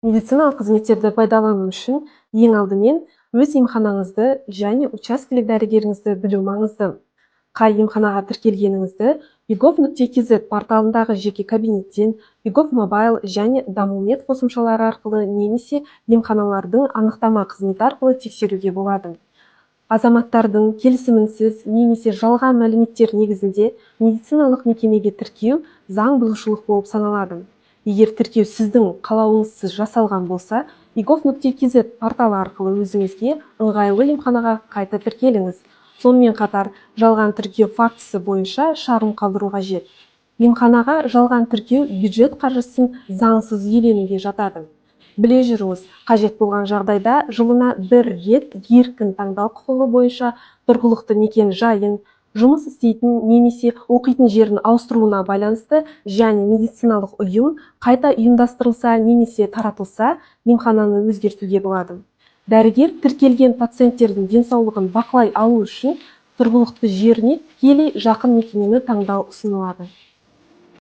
Медициналық қызметтерді пайдалану үшін ең алдымен өз емханаңызды және учаскелік дәрігеріңізді білу маңызды. Қай емханаға тіркелгеніңізді bigov.kz порталындағы жеке кабинеттен, Bigov Mobile және Дамумед қосымшалары арқылы немесе емханалардың анықтама қызметі арқылы тексеруге болады. Азаматтардың келісімінсіз немесе жалған мәліметтер негізінде медициналық мекемеге тіркеу заң бұзушылық болып саналады. Егер тіркеу сіздің қалауыңызсыз жасалған болса, bigov.kz порталы арқылы өзіңізге ыңғайлы емханаға қайта тіркеліңіз. Сонымен қатар, жалған тіркеу фактісі бойынша шағым қалдыру қажет. Емханаға жалған тіркеу бюджет қаржысын заңсыз иеленуге жатады. Біле жүріңіз, қажет болған жағдайда жылына бір рет еркін таңдау құқығы бойынша тұрғылықты мекен жайын, жұмыс істейтін немесе оқитын жерін ауыстыруына байланысты және медициналық ұйым қайта ұйымдастырылса немесе таратылса, емхананы өзгертуге болады. Дәрігер тіркелген пациенттердің денсаулығын бақылай алу үшін тұрғылықты жеріне тікелей жақын мекемені таңдау ұсынылады.